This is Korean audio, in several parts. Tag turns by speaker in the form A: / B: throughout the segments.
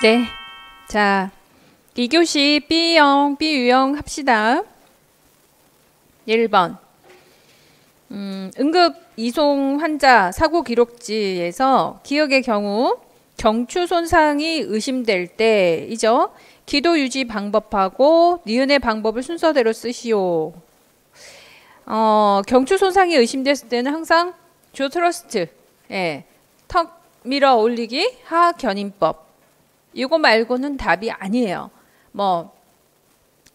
A: 네. 자, 2교시 B형, B유형 합시다. 1번. 응급 이송 환자 사고 기록지에서 기억의 경우 경추 손상이 의심될 때이죠. 기도 유지 방법하고 니은의 방법을 순서대로 쓰시오. 경추 손상이 의심됐을 때는 항상 조 트러스트, 예, 턱 밀어 올리기, 하 견인법. 이거 말고는 답이 아니에요. 뭐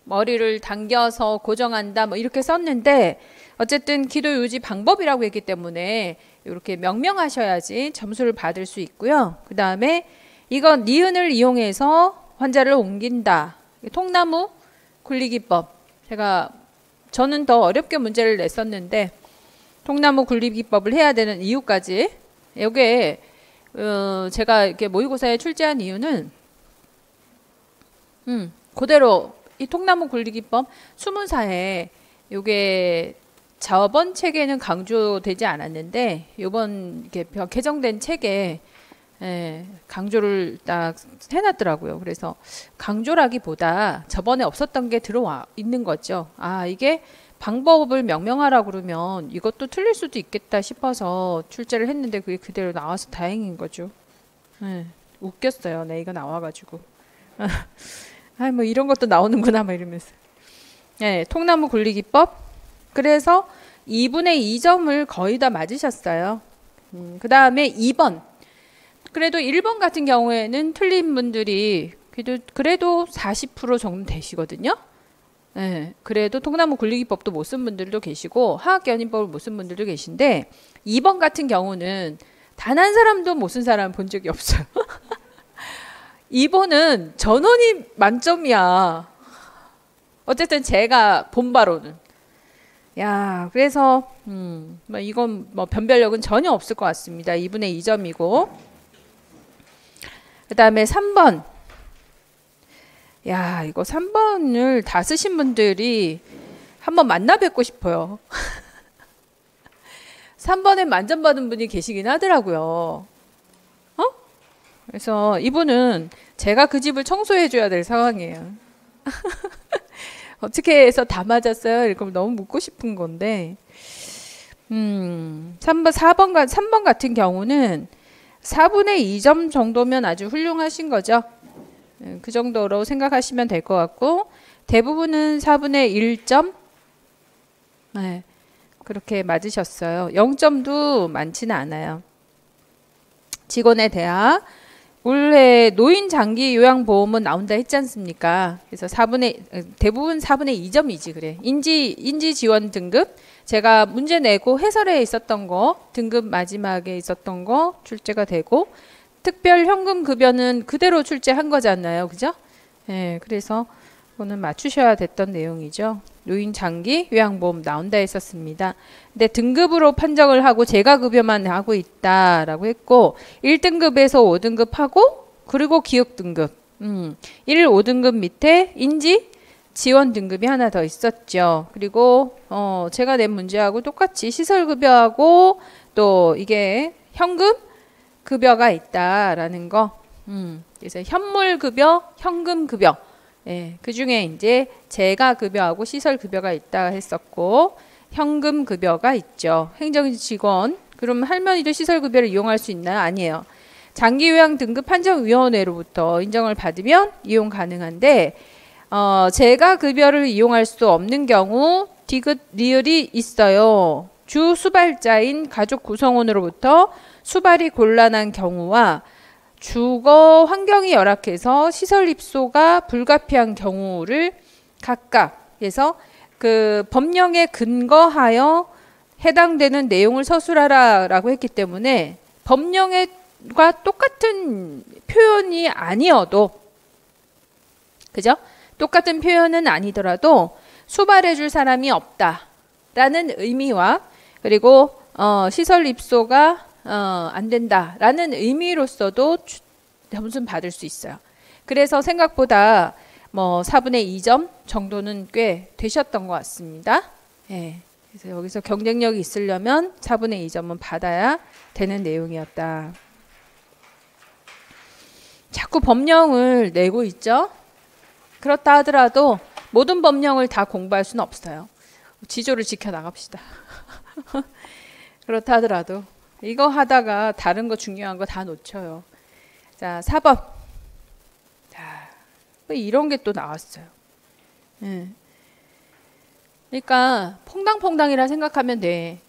A: 머리를 당겨서 고정한다 뭐 이렇게 썼는데 어쨌든 기도 유지 방법이라고 했기 때문에 이렇게 명명하셔야지 점수를 받을 수 있고요. 그 다음에 이건 니은을 이용해서 환자를 옮긴다. 통나무 굴리기법. 저는 더 어렵게 문제를 냈었는데 통나무 굴리기법을 해야 되는 이유까지 이게 제가 이렇게 모의고사에 출제한 이유는 그대로 이 통나무 굴리기법 수문사에 요게 저번 책에는 강조되지 않았는데 요번 이렇게 개정된 책에 강조를 딱 해놨더라고요. 그래서 강조라기보다 저번에 없었던 게 들어와 있는 거죠. 아, 이게 방법을 명명하라고 그러면 이것도 틀릴 수도 있겠다 싶어서 출제를 했는데 그게 그대로 나와서 다행인 거죠. 웃겼어요. 네, 이거 나와가지고. 아, 뭐 이런 것도 나오는구나 막 이러면서. 네, 통나무 굴리기법. 그래서 2분의 2점을 거의 다 맞으셨어요. 그 다음에 2번. 그래도 1번 같은 경우에는 틀린 분들이 그래도 40% 정도 되시거든요. 네, 그래도 통나무 굴리기법도 못 쓴 분들도 계시고 화학연인법을 못 쓴 분들도 계신데 2번 같은 경우는 단 한 사람도 못 쓴 사람 본 적이 없어요. 2번은 전원이 만점이야. 어쨌든 제가 본 바로는. 야, 그래서 뭐 이건 뭐 변별력은 전혀 없을 것 같습니다. 2분의 2점이고. 그 다음에 3번. 야, 이거 3번을 다 쓰신 분들이 한번 만나 뵙고 싶어요. 3번에 만점 받은 분이 계시긴 하더라고요. 그래서 이분은 제가 그 집을 청소해 줘야 될 상황이에요. 어떻게 해서 다 맞았어요? 이렇게 너무 묻고 싶은 건데 3번 같은 경우는 4분의 2점 정도면 아주 훌륭하신 거죠. 그 정도로 생각하시면 될 것 같고 대부분은 4분의 1점 네, 그렇게 맞으셨어요. 0점도 많지는 않아요. 직원의 대학 올해 노인 장기 요양보험은 나온다 했지 않습니까? 그래서 대부분 4분의 2점이지 그래. 인지 지원 등급 제가 문제 내고 해설에 있었던 거 등급 마지막에 있었던 거 출제가 되고 특별 현금 급여는 그대로 출제한 거잖아요. 그죠? 예, 그래서 그거는 맞추셔야 됐던 내용이죠. 노인 장기 요양보험 나온다 했었습니다. 근데 등급으로 판정을 하고 재가 급여만 하고 있다라고 했고 1등급에서 5등급 하고 그리고 기억 등급 1, 5등급 밑에 인지 지원 등급이 하나 더 있었죠. 그리고 제가 낸 문제하고 똑같이 시설 급여하고 또 이게 현금 급여가 있다라는 거. 그래서 현물 급여, 현금 급여. 예, 그 중에 이제 재가 급여하고 시설 급여가 있다 했었고 현금 급여가 있죠. 행정직원. 그럼 할머니도 시설 급여를 이용할 수 있나요? 아니에요. 장기요양 등급 판정위원회로부터 인정을 받으면 이용 가능한데 재가 급여를 이용할 수 없는 경우 디귿 리을이 있어요. 주 수발자인 가족 구성원으로부터 수발이 곤란한 경우와 주거 환경이 열악해서 시설 입소가 불가피한 경우를 각각 해서 그 법령에 근거하여 해당되는 내용을 서술하라라고 했기 때문에 법령과 똑같은 표현이 아니어도 그죠? 똑같은 표현은 아니더라도 수발해 줄 사람이 없다라는 의미와 그리고 시설 입소가 안 된다라는 의미로서도 점수는 받을 수 있어요. 그래서 생각보다 뭐 4분의 2점 정도는 꽤 되셨던 것 같습니다. 예. 그래서 여기서 경쟁력이 있으려면 4분의 2점은 받아야 되는 내용이었다. 자꾸 법령을 내고 있죠. 그렇다 하더라도 모든 법령을 다 공부할 수는 없어요. 지조를 지켜나갑시다. 그렇다 하더라도 이거 하다가 다른 거 중요한 거 다 놓쳐요. 자, 4번. 자, 이런 게 또 나왔어요. 그러니까 퐁당퐁당이라 생각하면 돼.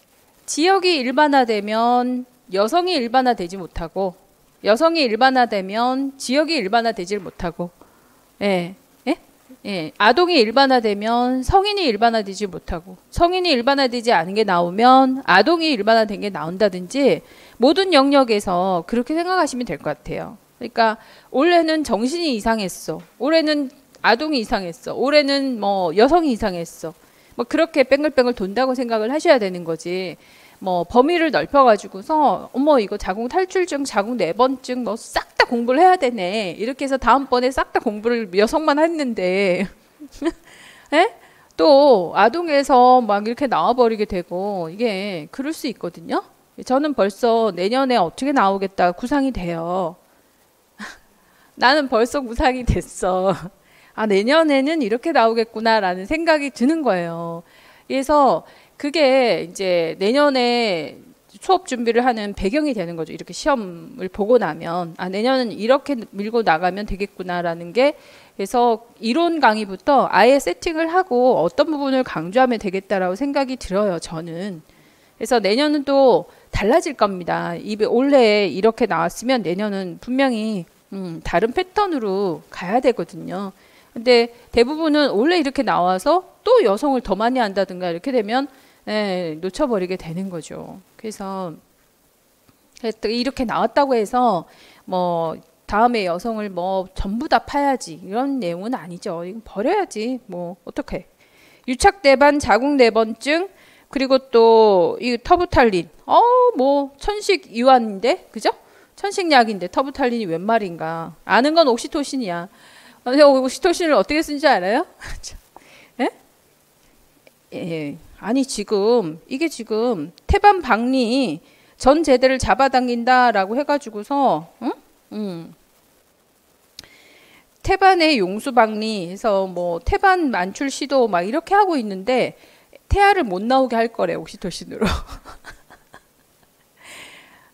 A: 지역이 일반화되면 여성이 일반화되지 못하고, 여성이 일반화되면 지역이 일반화되질 못하고, 예. 아동이 일반화되면 성인이 일반화되지 못하고, 성인이 일반화되지 않은 게 나오면 아동이 일반화된 게 나온다든지, 모든 영역에서 그렇게 생각하시면 될 것 같아요. 그러니까 올해는 정신이 이상했어, 올해는 아동이 이상했어, 올해는 뭐 여성이 이상했어, 뭐 그렇게 뺑글뺑글 돈다고 생각을 하셔야 되는 거지. 뭐 범위를 넓혀가지고서 어머 이거 자궁 탈출증, 자궁 내번증 뭐 싹 다 공부를 해야 되네, 이렇게 해서 다음번에 싹 다 공부를 여성만 했는데 에? 또 아동에서 막 이렇게 나와버리게 되고, 이게 그럴 수 있거든요. 저는 벌써 내년에 어떻게 나오겠다 구상이 돼요. 나는 벌써 구상이 됐어. 아, 내년에는 이렇게 나오겠구나 라는 생각이 드는 거예요. 그래서 그게 이제 내년에 수업 준비를 하는 배경이 되는 거죠. 이렇게 시험을 보고 나면 아, 내년은 이렇게 밀고 나가면 되겠구나라는 게, 그래서 이론 강의부터 아예 세팅을 하고 어떤 부분을 강조하면 되겠다라고 생각이 들어요, 저는. 그래서 내년은 또 달라질 겁니다. 올해 이렇게 나왔으면 내년은 분명히 다른 패턴으로 가야 되거든요. 근데 대부분은 원래 이렇게 나와서 또 여성을 더 많이 한다든가 이렇게 되면 놓쳐버리게 되는 거죠. 그래서 이렇게 나왔다고 해서 뭐 다음에 여성을 뭐 전부 다 파야지 이런 내용은 아니죠. 이건 버려야지 뭐 어떡해. 유착대반, 자궁내번증, 그리고 또 이 터부탈린, 뭐 천식 이완인데, 그죠? 천식약인데 터부탈린이 웬 말인가. 아는 건 옥시토신이야. 옥시토신을 어떻게 쓰는지 알아요? 예. 아니 이게 지금 태반 박리 전 제대를 잡아당긴다라고 해가지고서 태반의 용수 박리 해서 뭐 태반 만출 시도 막 이렇게 하고 있는데 태아를 못 나오게 할 거래, 옥시토신으로.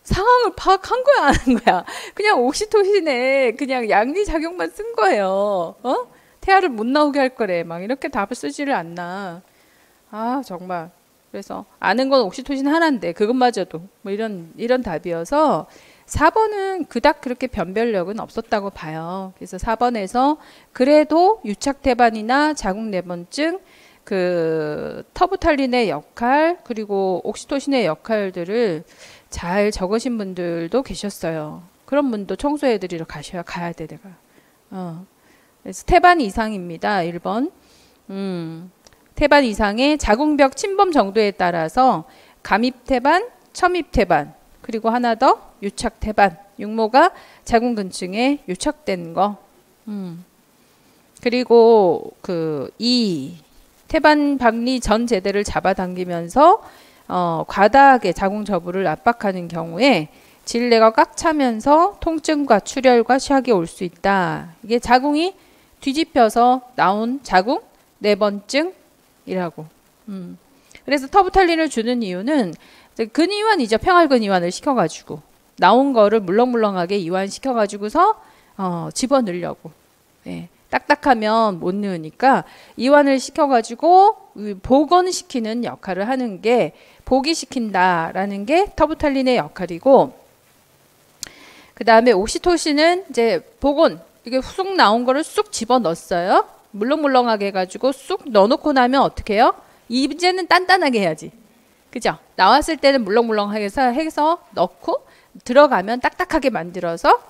A: 상황을 파악한 거야, 안 한 거야? 그냥 옥시토신에 그냥 양리작용만 쓴 거예요. 태아를 못 나오게 할 거래. 막 이렇게 답을 쓰지를 않나. 아, 정말. 그래서 아는 건 옥시토신 하나인데 그것마저도 뭐 이런 답이어서 4번은 그닥 그렇게 변별력은 없었다고 봐요. 그래서 4번에서 그래도 유착태반이나 자궁내번증, 그 터부탈린의 역할, 그리고 옥시토신의 역할들을 잘 적으신 분들도 계셨어요. 그런 분도 청소해드리러 가야 돼, 내가. 그래서 태반 이상입니다. 1번. 태반 이상의 자궁벽 침범 정도에 따라서 감입태반, 첨입태반, 그리고 하나 더 유착태반, 육모가 자궁근층에 유착된 거. 그리고 그 태반 박리 전 제대를 잡아당기면서 과다하게 자궁 저부를 압박하는 경우에 질내가 꽉 차면서 통증과 출혈과 시학이 올 수 있다. 이게 자궁이 뒤집혀서 나온 자궁 내번증이라고. 그래서 터부탈린을 주는 이유는 근이완이죠. 평활근이완을 시켜가지고 나온 거를 물렁물렁하게 이완시켜가지고서 집어넣으려고. 예. 딱딱하면 못 넣으니까 이완을 시켜가지고 복원시키는 역할을 하는 게, 복이시킨다라는 게 터부탈린의 역할이고, 그 다음에 옥시토신은 이제 복원, 이게 쑥 나온 거를 쑥 집어 넣었어요. 물렁물렁하게 해가지고 쑥 넣어놓고 나면 어떻게 해요? 이제는 단단하게 해야지. 그죠? 나왔을 때는 물렁물렁하게 해서 넣고 들어가면 딱딱하게 만들어서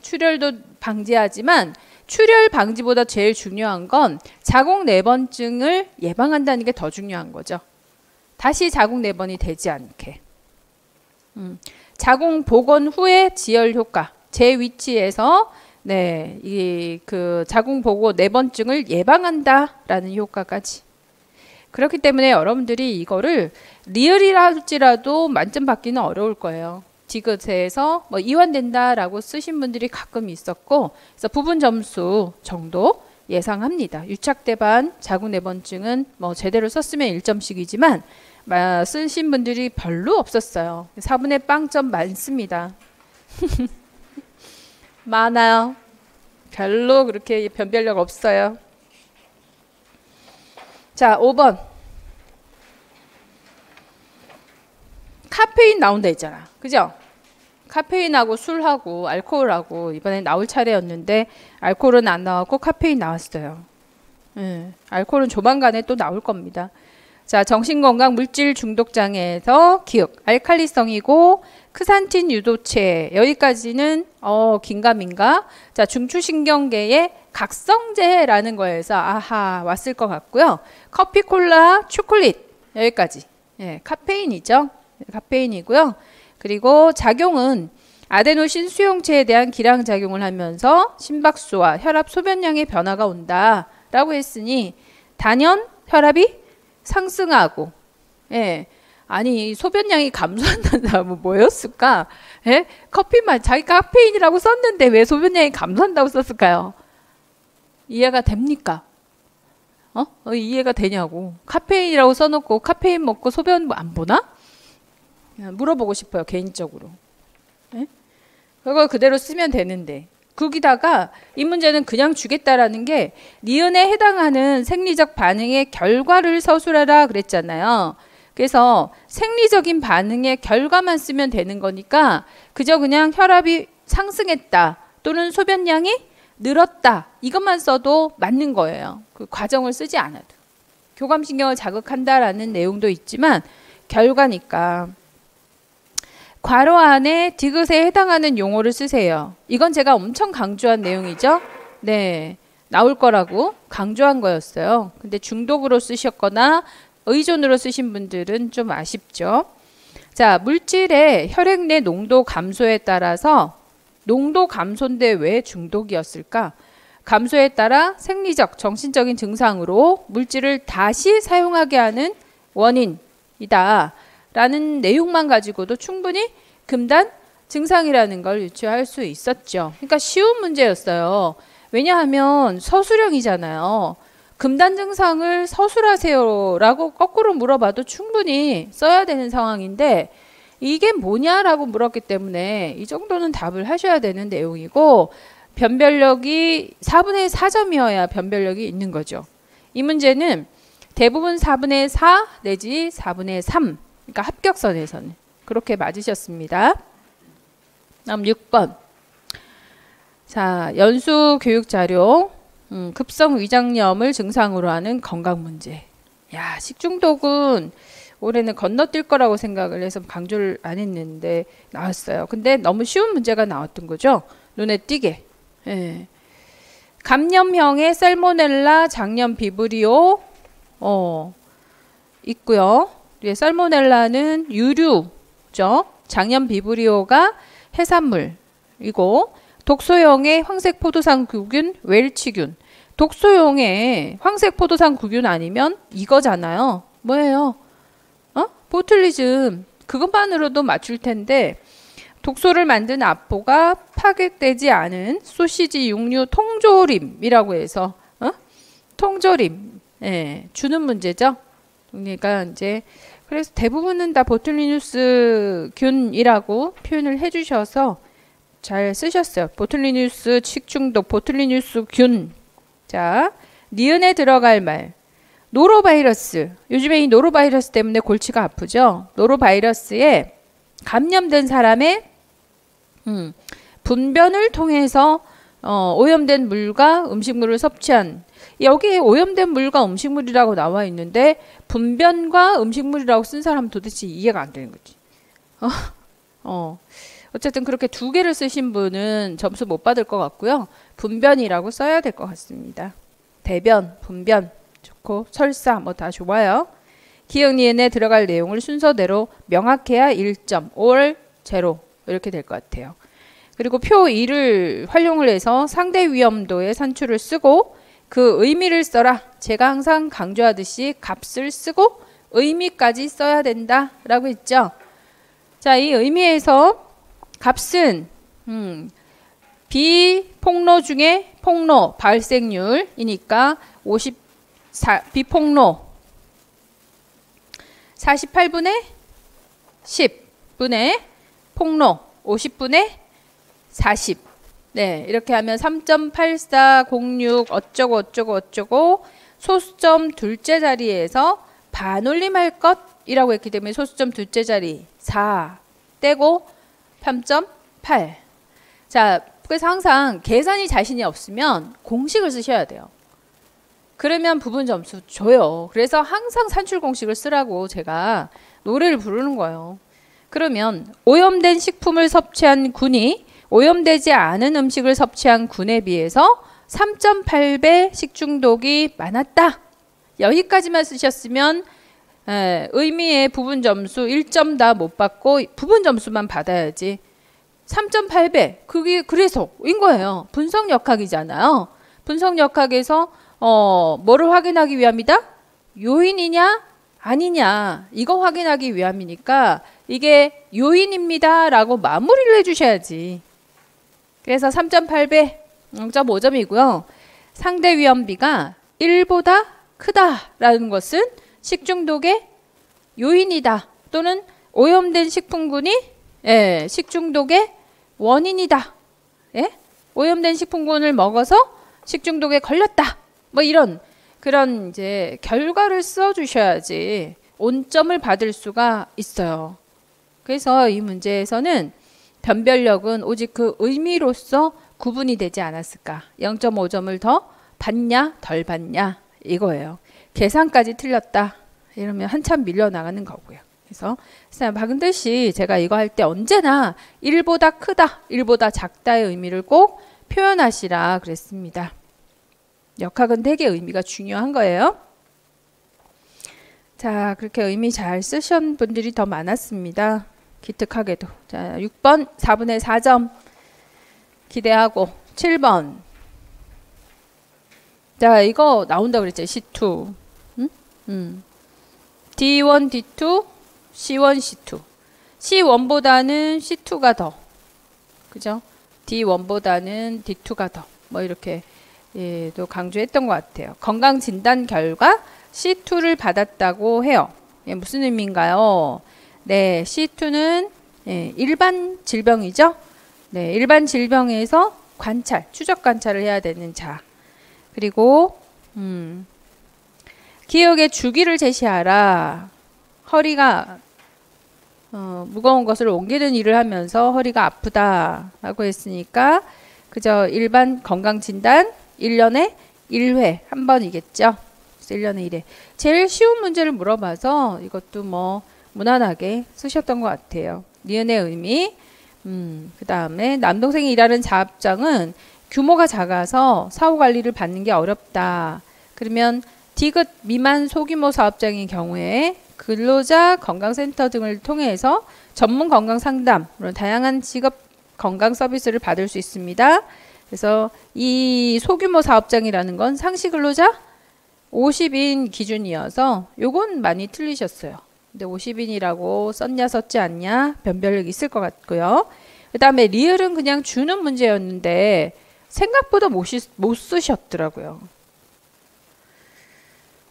A: 출혈도 방지하지만, 출혈 방지보다 제일 중요한 건 자궁 내번증을 예방한다는 게 더 중요한 거죠. 다시 자궁 내번이 되지 않게. 자궁 복원 후에 지혈 효과, 제 위치에서 이 그 자궁 복원 내번증을 예방한다라는 효과까지. 그렇기 때문에 여러분들이 이거를 리을이라 할지라도 만점 받기는 어려울 거예요. 디귿에서 뭐 이완된다라고 쓰신 분들이 가끔 있었고, 그래서 부분 점수 정도 예상합니다. 유착대반 자궁내번증은 뭐 제대로 썼으면 1점씩이지만 쓰신 분들이 별로 없었어요. 4분의 빵점 많습니다. 많아요. 별로 그렇게 변별력 없어요. 자, 5번. 카페인 나온다 했잖아. 그죠? 카페인하고 술하고 알코올하고 이번에 나올 차례였는데 알코올은 안 나왔고 카페인 나왔어요. 알코올은 조만간에 또 나올 겁니다. 자, 정신건강 물질 중독장애에서 기억, 알칼리성이고 크산틴 유도체, 여기까지는 긴가민가. 자, 중추신경계의 각성제라는 거에서 아하 왔을 것 같고요. 커피, 콜라, 초콜릿 여기까지. 예, 카페인이죠. 카페인이고요. 그리고 작용은 아데노신 수용체에 대한 기량작용을 하면서 심박수와 혈압 소변량의 변화가 온다라고 했으니 단연 혈압이 상승하고, 예, 아니 소변량이 감소한다는 사람은 뭐였을까? 예? 커피만 자기가 카페인이라고 썼는데 왜 소변량이 감소한다고 썼을까요? 이해가 됩니까? 이해가 되냐고. 카페인이라고 써놓고 카페인 먹고 소변 안 보나? 물어보고 싶어요, 개인적으로. 예? 그걸 그대로 쓰면 되는데, 거기다가 이 문제는 그냥 주겠다라는 게 니은에 해당하는 생리적 반응의 결과를 서술하라 그랬잖아요. 그래서 생리적인 반응의 결과만 쓰면 되는 거니까 그저 그냥 혈압이 상승했다 또는 소변량이 늘었다 이것만 써도 맞는 거예요. 그 과정을 쓰지 않아도. 교감신경을 자극한다라는 내용도 있지만 결과니까. 괄호 안에 디귿에 해당하는 용어를 쓰세요. 이건 제가 엄청 강조한 내용이죠. 네, 나올 거라고 강조한 거였어요. 근데 중독으로 쓰셨거나 의존으로 쓰신 분들은 좀 아쉽죠. 자, 물질의 혈액 내 농도 감소에 따라서 농도 감소인데 왜 중독이었을까? 감소에 따라 생리적, 정신적인 증상으로 물질을 다시 사용하게 하는 원인이다. 라는 내용만 가지고도 충분히 금단 증상이라는 걸 유추할 수 있었죠. 그러니까 쉬운 문제였어요. 왜냐하면 서술형이잖아요. 금단 증상을 서술하세요 라고 거꾸로 물어봐도 충분히 써야 되는 상황인데 이게 뭐냐라고 물었기 때문에 이 정도는 답을 하셔야 되는 내용이고 변별력이 4분의 4점이어야 변별력이 있는 거죠. 이 문제는 대부분 4분의 4 내지 4분의 3 그러니까 합격선에서는 그렇게 맞으셨습니다. 다음 6번. 자, 연수 교육 자료. 급성 위장염을 증상으로 하는 건강 문제. 야, 식중독은 올해는 건너뛸 거라고 생각을 해서 강조를 안 했는데 나왔어요. 근데 너무 쉬운 문제가 나왔던 거죠. 눈에 띄게. 예. 감염형의 살모넬라, 장염 비브리오 있고요. 살모넬라는 유류죠. 장염 비브리오가 해산물이고 독소형의 황색 포도상 구균, 웰치균. 독소형의 황색 포도상 구균 아니면 이거잖아요. 뭐예요? 보툴리즘. 그것만으로도 맞출 텐데 독소를 만든 압포가 파괴되지 않은 소시지 육류 통조림이라고 해서 통조림 주는 문제죠. 그러니까 이제 그래서 대부분은 다 보툴리누스 균이라고 표현을 해주셔서 잘 쓰셨어요. 보툴리누스 식중독, 보툴리누스 균. 자, 니은에 들어갈 말. 노로바이러스. 요즘에 이 노로바이러스 때문에 골치가 아프죠. 노로바이러스에 감염된 사람의 분변을 통해서 오염된 물과 음식물을 섭취한 여기에 오염된 물과 음식물이라고 나와 있는데 분변과 음식물이라고 쓴 사람은 도대체 이해가 안 되는 거지. 어쨌든 그렇게 두 개를 쓰신 분은 점수 못 받을 것 같고요. 분변이라고 써야 될 것 같습니다. 대변, 분변 좋고 설사 뭐 다 좋아요. 기억 니은에 들어갈 내용을 순서대로 명확해야 1점, 5월 제로 이렇게 될 것 같아요. 그리고 표 2를 활용을 해서 상대 위험도의 산출을 쓰고 그 의미를 써라. 제가 항상 강조하듯이 값을 쓰고 의미까지 써야 된다라고 했죠. 자, 이 의미에서 값은 비폭로 중에 폭로 발생률이니까 비폭로 48분의 10분의 폭로 50분의 40. 네, 이렇게 하면 3.8406 어쩌고 어쩌고 어쩌고 소수점 둘째 자리에서 반올림할 것이라고 했기 때문에 소수점 둘째 자리 4 떼고 3.8. 자, 그래서 항상 계산이 자신이 없으면 공식을 쓰셔야 돼요. 그러면 부분 점수 줘요. 그래서 항상 산출 공식을 쓰라고 제가 노래를 부르는 거예요. 그러면 오염된 식품을 섭취한 군이 오염되지 않은 음식을 섭취한 군에 비해서 3.8배 식중독이 많았다. 여기까지만 쓰셨으면 의미의 부분 점수 1점 다 못 받고 부분 점수만 받아야지. 3.8배 그게 그래서인 거예요. 분석역학이잖아요. 분석역학에서 뭐를 확인하기 위함이다? 요인이냐 아니냐 이거 확인하기 위함이니까 이게 요인입니다 라고 마무리를 해주셔야지. 그래서 3.8배 0.5점이고요. 상대 위험비가 1보다 크다라는 것은 식중독의 요인이다 또는 오염된 식품군이 식중독의 원인이다. 예? 오염된 식품군을 먹어서 식중독에 걸렸다. 뭐 이런 그런 이제 결과를 써주셔야지 온점을 받을 수가 있어요. 그래서 이 문제에서는 변별력은 오직 그 의미로서 구분이 되지 않았을까. 0.5점을 더 받냐 덜 받냐 이거예요. 계산까지 틀렸다 이러면 한참 밀려나가는 거고요. 그래서 박은들 씨 제가 이거 할 때 언제나 1보다 크다 1보다 작다의 의미를 꼭 표현하시라 그랬습니다. 역학은 되게 의미가 중요한 거예요. 자, 그렇게 의미 잘 쓰신 분들이 더 많았습니다. 기특하게도. 자, 6번 4분의 4점 기대하고 7번. 자, 이거 나온다 그랬죠. C2. D1, D2, C1, C2. C1보다는 C2가 더. 그죠? D1보다는 D2가 더. 뭐 이렇게 또 강조했던 것 같아요. 건강진단 결과 C2를 받았다고 해요. 무슨 의미인가요? 네, C2는 일반 질병이죠. 네, 일반 질병에서 관찰, 추적 관찰을 해야 되는 자. 그리고 기억의 주기를 제시하라. 허리가 무거운 것을 옮기는 일을 하면서 허리가 아프다라고 했으니까 그저 일반 건강진단 1년에 1회 한 번이겠죠. 1년에 1회. 제일 쉬운 문제를 물어봐서 이것도 뭐 무난하게 쓰셨던 것 같아요. 니은의 의미. 그 다음에 남동생이 일하는 자업장은 규모가 작아서 사후관리를 받는 게 어렵다. 그러면 D급 미만 소규모 사업장인 경우에 근로자 건강센터 등을 통해서 전문 건강상담, 다양한 직업 건강 서비스를 받을 수 있습니다. 그래서 이 소규모 사업장이라는 건 상시 근로자 50인 기준이어서 요건 많이 틀리셨어요. 근데 50인이라고 썼냐 썼지 않냐 변별력이 있을 것 같고요. 그 다음에 리을은 그냥 주는 문제였는데 생각보다 못 쓰셨더라고요.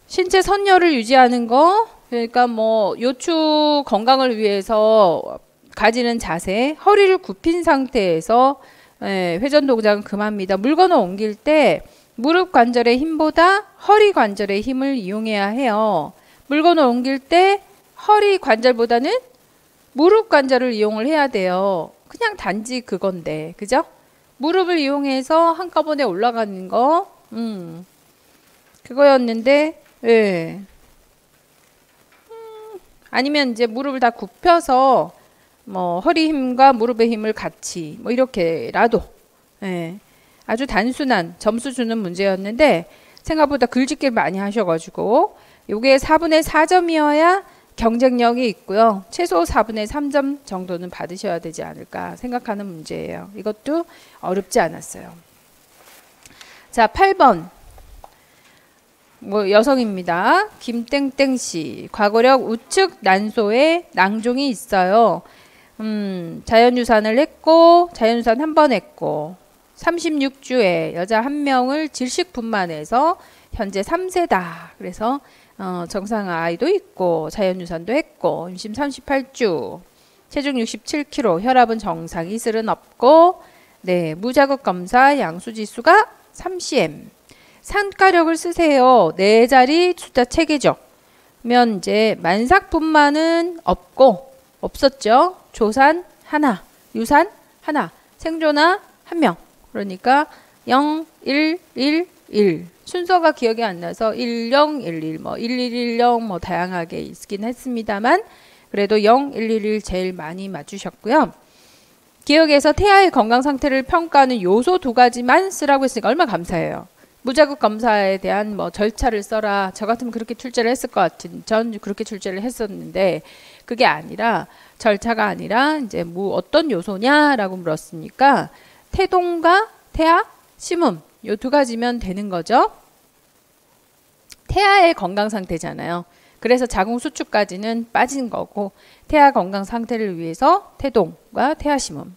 A: 신체 선열을 유지하는 거 그러니까 뭐 요추 건강을 위해서 가지는 자세, 허리를 굽힌 상태에서 회전 동작은 금합니다. 물건을 옮길 때 무릎 관절의 힘보다 허리 관절의 힘을 이용해야 해요. 물건을 옮길 때 허리 관절보다는 무릎 관절을 이용을 해야 돼요. 그냥 단지 그건데, 그죠? 무릎을 이용해서 한꺼번에 올라가는 거, 그거였는데, 예. 아니면 이제 무릎을 다 굽혀서 뭐 허리 힘과 무릎의 힘을 같이 뭐 이렇게라도 예. 아주 단순한 점수 주는 문제였는데 생각보다 글짓기를 많이 하셔가지고 요게 4분의 4점이어야 경쟁력이 있고요. 최소 4분의 3점 정도는 받으셔야 되지 않을까 생각하는 문제예요. 이것도 어렵지 않았어요. 자, 8번. 뭐 여성입니다. 김땡땡씨. 과거력 우측 난소에 낭종이 있어요. 자연유산을 했고 자연유산 한 번 했고 36주에 여자 1명을 질식분만해서 현재 3세다. 그래서 정상 아이도 있고 자연유산도 했고 임신 38주 체중 67kg 혈압은 정상 이슬은 없고 네 무자극 검사 양수지수가 3cm 산가력을 쓰세요. 4자리 숫자 체계죠. 그러면 이제 만삭분만은 없었죠. 조산 하나, 유산 하나, 생존아 1명. 그러니까 0, 1, 1, 1. 순서가 기억이 안 나서 10, 11, 뭐 1110 뭐 다양하게 있긴 했습니다만 그래도 0, 111 제일 많이 맞추셨고요. 기억에서 태아의 건강 상태를 평가하는 요소 2가지만 쓰라고 했으니까 얼마나 감사해요. 무자극 검사에 대한 뭐 절차를 써라. 저 같으면 그렇게 출제를 했을 것 같은. 전 그렇게 출제를 했었는데 그게 아니라 절차가 아니라 이제 뭐 어떤 요소냐라고 물었으니까 태동과 태아, 심음 요 2가지면 되는 거죠. 태아의 건강 상태잖아요. 그래서 자궁 수축까지는 빠진 거고 태아 건강 상태를 위해서 태동과 태아 심음.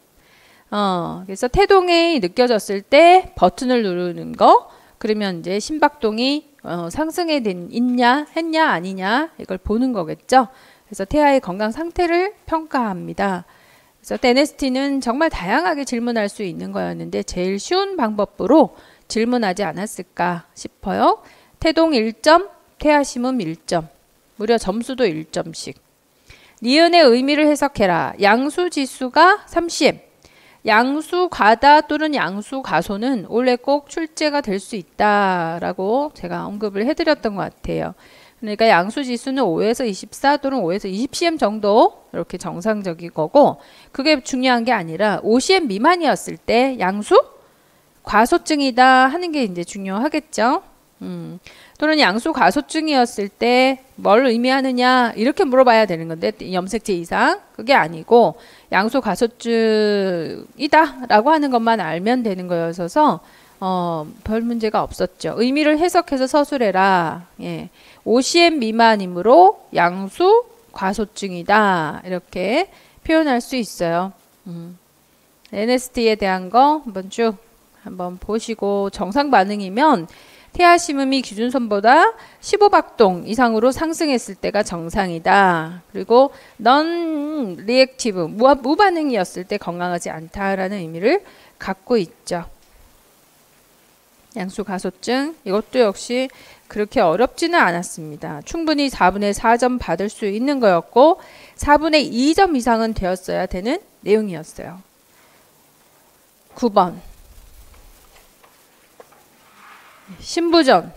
A: 그래서 태동이 느껴졌을 때 버튼을 누르는 거. 그러면 이제 심박동이 상승에 있냐 했냐 아니냐 이걸 보는 거겠죠. 그래서 태아의 건강 상태를 평가합니다. 그래서 NST는 정말 다양하게 질문할 수 있는 거였는데 제일 쉬운 방법으로 질문하지 않았을까 싶어요. 태동 1점, 태아심음 1점. 무려 점수도 1점씩. 니은의 의미를 해석해라. 양수지수가 3cm. 양수과다 또는 양수과소는 원래 꼭 출제가 될 수 있다라고 제가 언급을 해드렸던 것 같아요. 그러니까 양수지수는 5에서 24 또는 5에서 20cm 정도 이렇게 정상적인 거고 그게 중요한 게 아니라 5cm 미만이었을 때 양수 과소증이다 하는 게 이제 중요하겠죠. 또는 양수 과소증이었을 때 뭘 의미하느냐 이렇게 물어봐야 되는 건데 염색체 이상 그게 아니고 양수 과소증이다 라고 하는 것만 알면 되는 거여서 별 문제가 없었죠. 의미를 해석해서 서술해라. 예. 5cm 미만이므로 양수 과소증이다 이렇게 표현할 수 있어요. NST에 대한 거 한번 보시고 정상 반응이면 태아심음이 기준선보다 15박동 이상으로 상승했을 때가 정상이다. 그리고 넌 리액티브 무반응이었을 때 건강하지 않다라는 의미를 갖고 있죠. 양수 가소증 이것도 역시 그렇게 어렵지는 않았습니다. 충분히 4분의 4점 받을 수 있는 거였고 4분의 2점 이상은 되었어야 되는 내용이었어요. 9번 신부전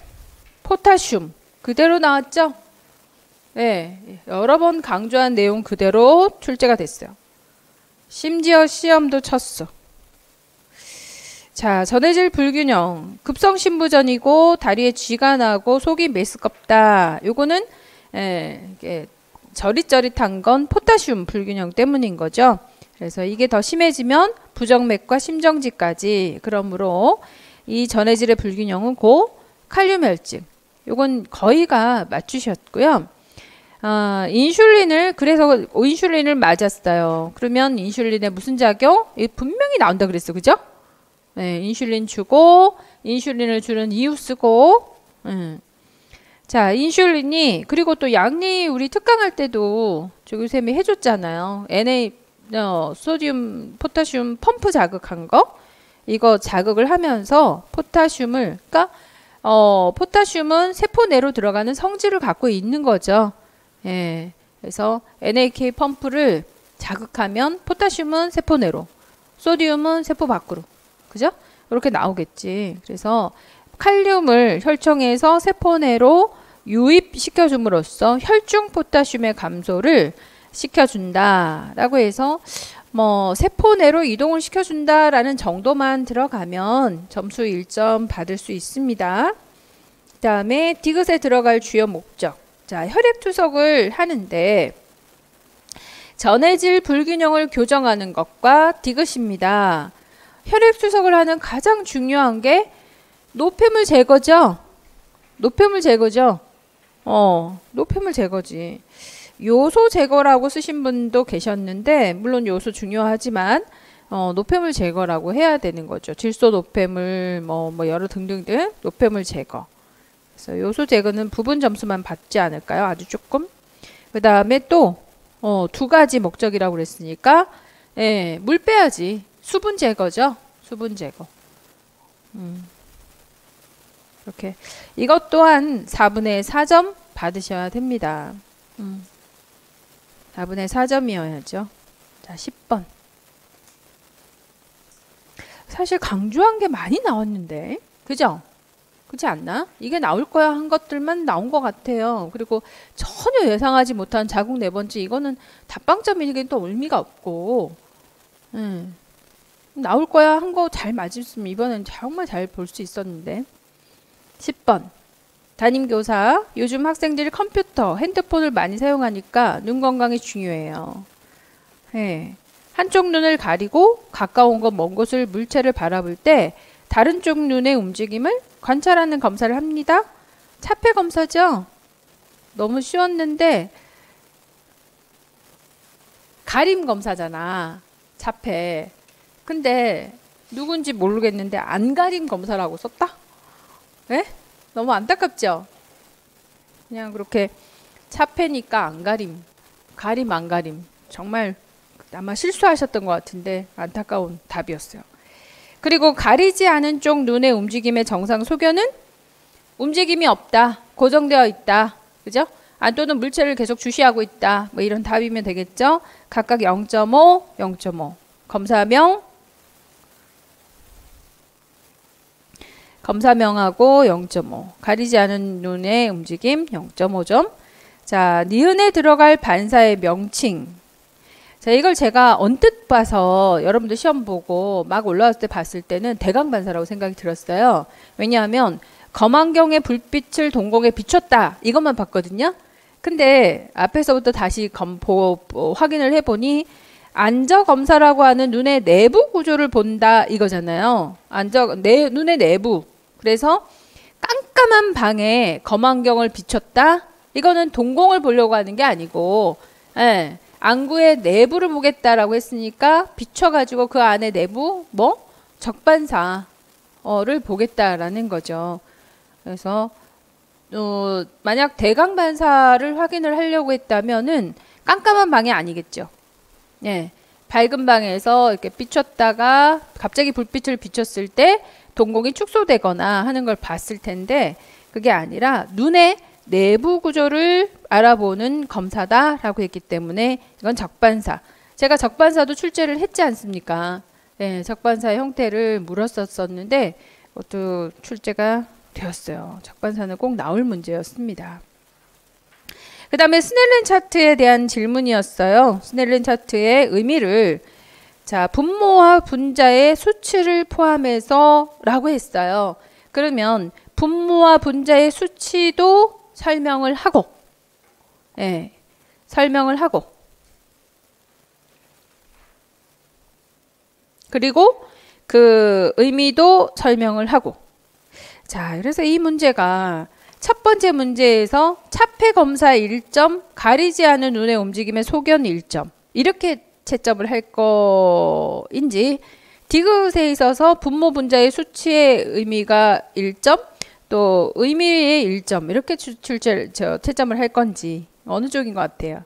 A: 포타슘 그대로 나왔죠? 네, 여러 번 강조한 내용 그대로 출제가 됐어요. 심지어 시험도 쳤어. 자, 전해질 불균형 급성 신부전이고 다리에 쥐가 나고 속이 메스껍다. 요거는 저릿저릿한 건 포타슘 불균형 때문인 거죠. 그래서 이게 더 심해지면 부정맥과 심정지까지. 그러므로 이 전해질의 불균형은 고 칼륨 혈증. 요건 거의가 맞추셨고요. 그래서 인슐린을 맞았어요. 그러면 인슐린의 무슨 작용? 분명히 나온다 그랬어. 그죠? 네, 인슐린 주고 인슐린을 주는 이유 쓰고 자, 인슐린이 그리고 또 양리 우리 특강할 때도 조교쌤이 해줬잖아요. 소듐 포타슘 펌프 자극한 거 이거 자극을 하면서 포타슘을 포타슘은 세포 내로 들어가는 성질을 갖고 있는 거죠. 예, 그래서 NAK 펌프를 자극하면 포타슘은 세포 내로 소듐은 세포 밖으로 그죠? 이렇게 나오겠지. 그래서 칼륨을 혈청에서 세포 내로 유입시켜줌으로써 혈중 포타슘의 감소를 시켜준다라고 해서 세포 내로 이동을 시켜준다라는 정도만 들어가면 점수 1점 받을 수 있습니다. 그 다음에 디귿에 들어갈 주요 목적. 자, 혈액 투석을 하는데 전해질 불균형을 교정하는 것과 디귿입니다. 혈액 투석을 하는 가장 중요한 게 노폐물 제거죠. 노폐물 제거죠. 노폐물 제거지. 요소 제거라고 쓰신 분도 계셨는데 물론 요소 중요하지만 노폐물 제거라고 해야 되는 거죠. 질소 노폐물 뭐 여러 등등등 노폐물 제거. 그래서 요소 제거는 부분 점수만 받지 않을까요? 아주 조금. 그 다음에 또 두 가지 목적이라고 그랬으니까 물 빼야지. 수분 제거죠. 수분 제거. 이렇게 이것 또한 4분의 4점 받으셔야 됩니다. 4분의 4점이어야죠. 자, 10번. 사실 강조한 게 많이 나왔는데, 그죠? 그렇지 않나? 이게 나올 거야 한 것들만 나온 것 같아요. 그리고 전혀 예상하지 못한 자국 네 번째, 이거는 답방점이긴 또 의미가 없고, 나올 거야 한 거 잘 맞으면 이번엔 정말 잘 볼 수 있었는데. 10번. 담임교사, 요즘 학생들이 컴퓨터, 핸드폰을 많이 사용하니까 눈 건강이 중요해요. 한쪽 눈을 가리고 가까운 곳, 먼 곳을 물체를 바라볼 때 다른 쪽 눈의 움직임을 관찰하는 검사를 합니다. 차폐 검사죠? 너무 쉬웠는데 가림 검사잖아. 차폐. 근데 누군지 모르겠는데 안가림 검사라고 썼다? 네? 너무 안타깝죠? 그냥 그렇게 차폐니까 안가림, 가림 안가림. 정말 아마 실수하셨던 것 같은데 안타까운 답이었어요. 그리고 가리지 않은 쪽 눈의 움직임의 정상 소견은 움직임이 없다, 고정되어 있다, 그죠? 또는 물체를 계속 주시하고 있다, 뭐 이런 답이면 되겠죠? 각각 0.5, 0.5. 검사명하고 0.5. 가리지 않은 눈의 움직임 0.5점. 자, 니은에 들어갈 반사의 명칭. 자, 이걸 제가 언뜻 봐서 여러분들 시험 보고 막 올라왔을 때 봤을 때는 대강반사라고 생각이 들었어요. 왜냐하면 검안경의 불빛을 동공에 비췄다, 이것만 봤거든요. 근데 앞에서부터 다시 확인을 해보니 안저검사라고 하는 눈의 내부 구조를 본다 이거잖아요. 눈의 내부. 그래서 깜깜한 방에 검안경을 비췄다, 이거는 동공을 보려고 하는 게 아니고 안구의 내부를 보겠다라고 했으니까 비춰가지고 그 안에 내부 적반사를 보겠다라는 거죠. 그래서 만약 대강반사를 확인을 하려고 했다면은 깜깜한 방이 아니겠죠. 밝은 방에서 이렇게 비췄다가 갑자기 불빛을 비췄을 때 동공이 축소되거나 하는 걸 봤을 텐데 그게 아니라 눈의 내부 구조를 알아보는 검사다라고 했기 때문에 이건 적반사. 제가 적반사도 출제를 했지 않습니까? 적반사의 형태를 물었었는데 그것도 출제가 되었어요. 적반사는 꼭 나올 문제였습니다. 그 다음에 스넬렌 차트에 대한 질문이었어요. 스넬렌 차트의 의미를 분모와 분자의 수치를 포함해서 라고 했어요. 그러면 분모와 분자의 수치도 설명을 하고 그리고 그 의미도 설명을 하고. 자, 그래서 이 문제가 첫 번째 문제에서 차폐 검사 1점, 가리지 않은 눈의 움직임의 소견 1점, 이렇게 채점을 할 거인지, 디귿에 있어서 분모 분자의 수치의 의미가 1점, 또 의미의 1점, 이렇게 채점을 할 건지 어느 쪽인 것 같아요?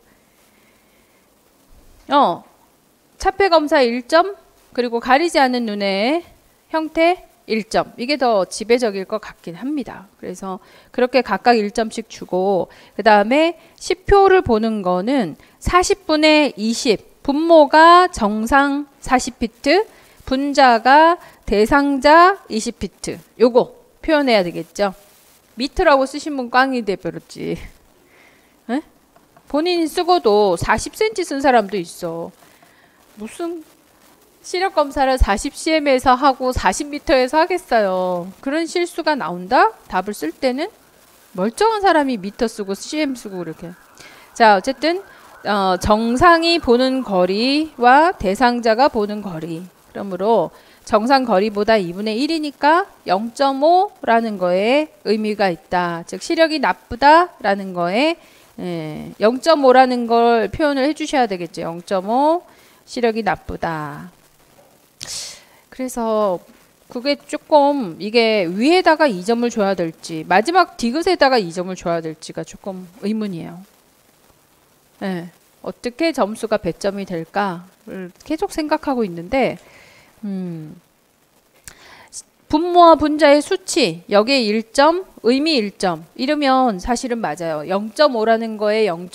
A: 차폐 검사 1점, 그리고 가리지 않은 눈의 형태 1점. 이게 더 지배적일 것 같긴 합니다. 그래서 그렇게 각각 1점씩 주고, 그 다음에 시표를 보는 거는 40분의 20. 분모가 정상 40피트, 분자가 대상자 20피트. 요거 표현해야 되겠죠. 미터라고 쓰신 분 꽝이 돼버렸지. 본인이 쓰고도 40cm 쓴 사람도 있어. 무슨 시력 검사를 40cm에서 하고 40m에서 하겠어요. 그런 실수가 나온다? 답을 쓸 때는 멀쩡한 사람이 미터 쓰고 cm 쓰고 그렇게. 자, 어쨌든 정상이 보는 거리와 대상자가 보는 거리. 그러므로 정상 거리보다 2분의 1이니까 0.5라는 거에 의미가 있다. 즉 시력이 나쁘다라는 거에 예, 0.5라는 걸 표현을 해주셔야 되겠죠. 0.5 시력이 나쁘다. 그래서 그게 조금 이게 위에다가 2점을 줘야 될지 마지막 디귿에다가 2점을 줘야 될지가 조금 의문이에요. 예, 어떻게 점수가 배점이 될까를 계속 생각하고 있는데 분모와 분자의 수치 여기에 1점, 의미 1점 이러면 사실은 맞아요. 0.5라는 거에 0.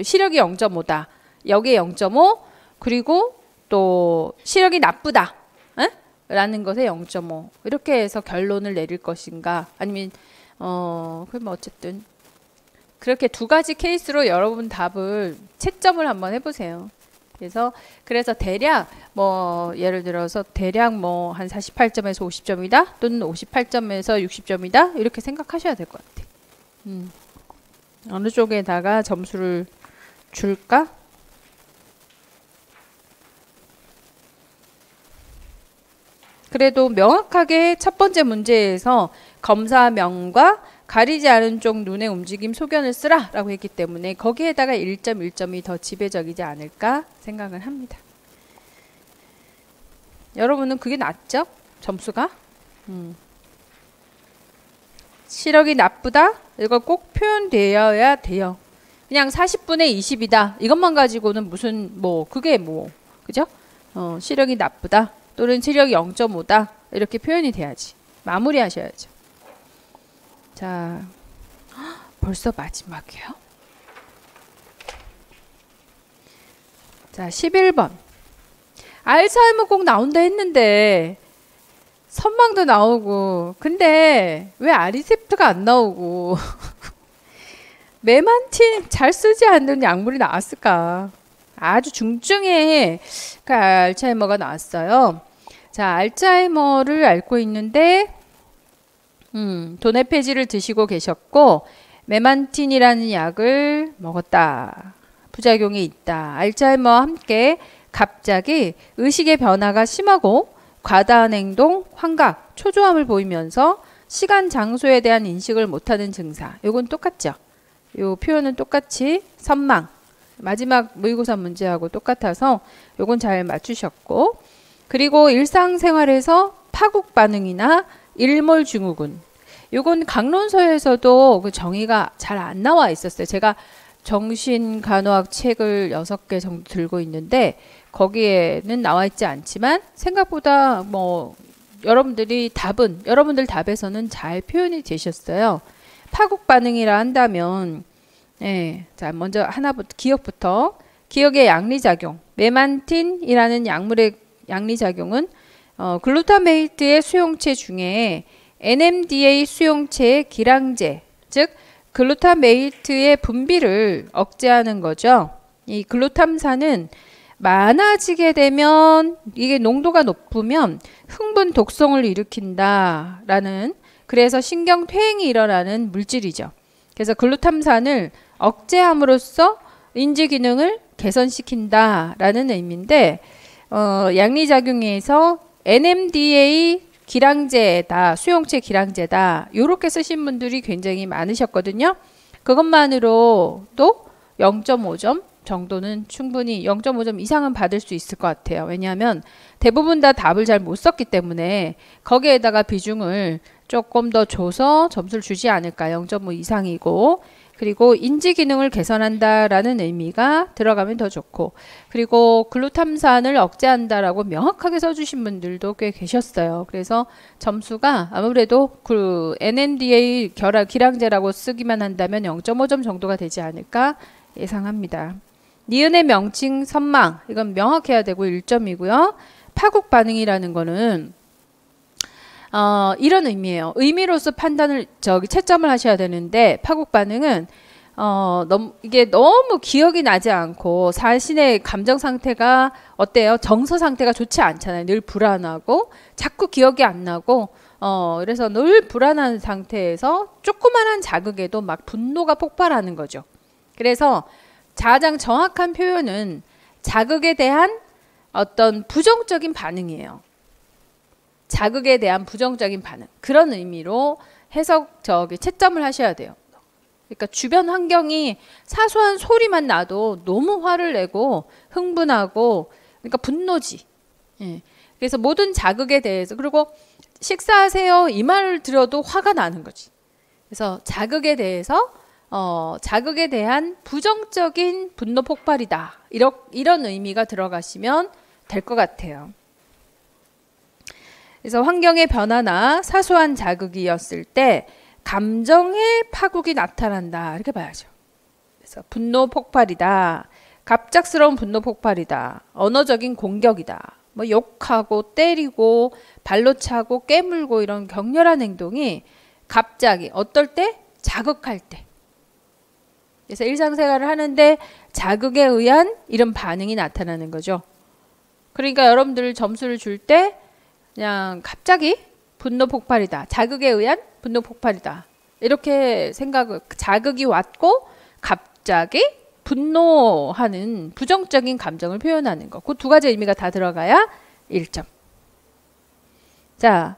A: 시력이 0.5다. 여기에 0.5 그리고 또 시력이 나쁘다. 에? 라는 것에 0.5 이렇게 해서 결론을 내릴 것인가 아니면 그럼 어쨌든 그렇게 두 가지 케이스로 여러분 답을 채점을 한번 해보세요. 그래서 대략 뭐 예를 들어서 대략 뭐 한 48점에서 50점이다 또는 58점에서 60점이다 이렇게 생각하셔야 될 것 같아. 어느 쪽에다가 점수를 줄까? 그래도 명확하게 첫 번째 문제에서 검사명과 가리지 않은 쪽 눈의 움직임 소견을 쓰라 라고 했기 때문에 거기에다가 1점 1점이 더 지배적이지 않을까 생각을 합니다. 여러분은 그게 낫죠? 점수가? 시력이 나쁘다? 이거 꼭 표현되어야 돼요. 그냥 40분의 20이다. 이것만 가지고는 무슨 그게 그죠? 시력이 나쁘다. 또는 시력이 0.5다. 이렇게 표현이 돼야지. 마무리 하셔야죠. 자, 벌써 마지막이에요. 자, 11번. 알츠하이머 꼭 나온다 했는데 선망도 나오고 근데 왜 아리셉트가 안 나오고 메만틴 잘 쓰지 않는 약물이 나왔을까? 아주 중증의 알츠하이머가 나왔어요. 자, 알츠하이머를 앓고 있는데 도네페지를 드시고 계셨고 메만틴이라는 약을 먹었다. 부작용이 있다. 알츠하이머와 함께 갑자기 의식의 변화가 심하고 과다한 행동, 환각, 초조함을 보이면서 시간, 장소에 대한 인식을 못하는 증사. 요건 똑같죠? 요 표현은 똑같이 선망. 마지막 모의고사 문제하고 똑같아서 요건 잘 맞추셨고 그리고 일상생활에서 파국 반응이나 일몰 증후군. 요건 강론서에서도 그 정의가 잘 안 나와 있었어요. 제가 정신간호학 책을 6개 정도 들고 있는데 거기에는 나와 있지 않지만 생각보다 여러분들 답에서는 잘 표현이 되셨어요. 파국 반응이라 한다면 자, 먼저 하나부터 기억부터. 기억의 양리작용. 메만틴이라는 약물의 양리작용은 글루타메이트의 수용체 중에 NMDA 수용체의 기량제, 즉 글루타메이트의 분비를 억제하는 거죠. 이 글루탐산은 많아지게 되면 이게 농도가 높으면 흥분 독성을 일으킨다라는 그래서 신경 퇴행이 일어나는 물질이죠. 그래서 글루탐산을 억제함으로써 인지 기능을 개선시킨다라는 의미인데 양리작용에서 NMDA 기량제다, 수용체 기량제다 이렇게 쓰신 분들이 굉장히 많으셨거든요. 그것만으로도 0.5점 정도는 충분히 0.5점 이상은 받을 수 있을 것 같아요. 왜냐하면 대부분 다 답을 잘 못 썼기 때문에 거기에다가 비중을 조금 더 줘서 점수를 주지 않을까. 0.5 이상이고 그리고 인지 기능을 개선한다라는 의미가 들어가면 더 좋고 그리고 글루탐산을 억제한다라고 명확하게 써주신 분들도 꽤 계셨어요. 그래서 점수가 아무래도 그 NMDA 기량제라고 쓰기만 한다면 0.5점 정도가 되지 않을까 예상합니다. 니은의 명칭 선망 이건 명확해야 되고 1점이고요. 파국 반응이라는 거는 이런 의미예요. 의미로서 판단을 채점을 하셔야 되는데 파국 반응은 이게 너무 기억이 나지 않고 자신의 감정 상태가 어때요? 정서 상태가 좋지 않잖아요. 늘 불안하고 자꾸 기억이 안 나고 그래서 늘 불안한 상태에서 조그만한 자극에도 막 분노가 폭발하는 거죠. 그래서 가장 정확한 표현은 자극에 대한 어떤 부정적인 반응이에요. 자극에 대한 부정적인 반응. 그런 의미로 채점을 하셔야 돼요. 그러니까 주변 환경이 사소한 소리만 나도 너무 화를 내고 흥분하고, 그러니까 분노지. 예. 그래서 모든 자극에 대해서, 그리고 식사하세요 이 말을 들어도 화가 나는 거지. 그래서 자극에 대해서 자극에 대한 부정적인 분노 폭발이다. 이런 의미가 들어가시면 될 것 같아요. 그래서 환경의 변화나 사소한 자극이었을 때 감정의 파국이 나타난다. 이렇게 봐야죠. 그래서 분노 폭발이다. 갑작스러운 분노 폭발이다. 언어적인 공격이다. 뭐 욕하고 때리고 발로 차고 깨물고 이런 격렬한 행동이 갑자기 어떨 때? 자극할 때. 그래서 일상생활을 하는데 자극에 의한 이런 반응이 나타나는 거죠. 그러니까 여러분들 점수를 줄 때 그냥 갑자기 분노 폭발이다. 자극에 의한 분노 폭발이다. 이렇게 자극이 왔고 갑자기 분노하는 부정적인 감정을 표현하는 거. 그 두 가지 의미가 다 들어가야 1점. 자,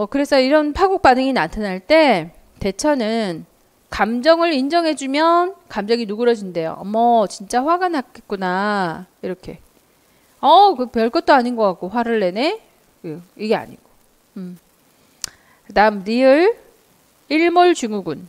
A: 그래서 이런 파국 반응이 나타날 때 대처는 감정을 인정해주면 감정이 누그러진대요. 어머, 진짜 화가 났겠구나. 이렇게. 그 별것도 아닌 것 같고 화를 내네? 이게 아니고. 그 다음, 리을, 일몰증후군.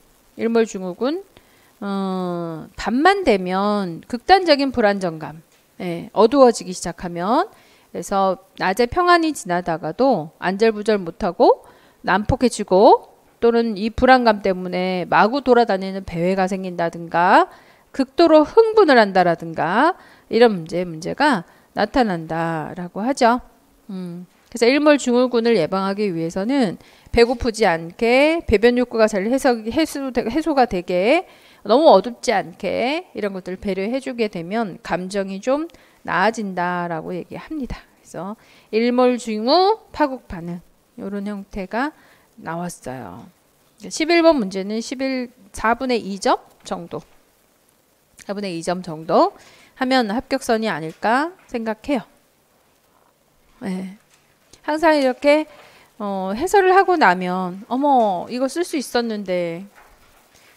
A: 밤만 되면 극단적인 불안정감. 예, 어두워지기 시작하면. 그래서 낮에 평안히 지나다가도 안절부절 못하고 난폭해지고 또는 이 불안감 때문에 마구 돌아다니는 배회가 생긴다든가 극도로 흥분을 한다라든가 이런 문제가 나타난다라고 하죠. 그래서 일몰증후군을 예방하기 위해서는 배고프지 않게 배변 욕구가 잘 해소가 되게 너무 어둡지 않게 이런 것들을 배려해주게 되면 감정이 좀 나아진다라고 얘기합니다. 그래서 일몰증후 파국 반응 이런 형태가 나왔어요. 11번 문제는 4분의 2점 정도 4분의 2점 정도 하면 합격선이 아닐까 생각해요. 네. 항상 이렇게 해설을 하고 나면 어머 이거 쓸 수 있었는데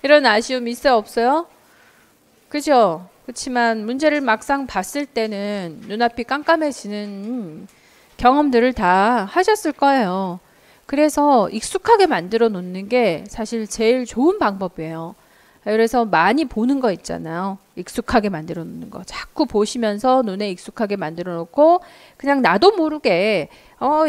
A: 이런 아쉬움 있어요 없어요? 그죠? 그렇지만 문제를 막상 봤을 때는 눈앞이 깜깜해지는 경험들을 다 하셨을 거예요. 그래서 익숙하게 만들어 놓는 게 사실 제일 좋은 방법이에요. 그래서 많이 보는 거 있잖아요. 익숙하게 만들어 놓는 거. 자꾸 보시면서 눈에 익숙하게 만들어 놓고 그냥 나도 모르게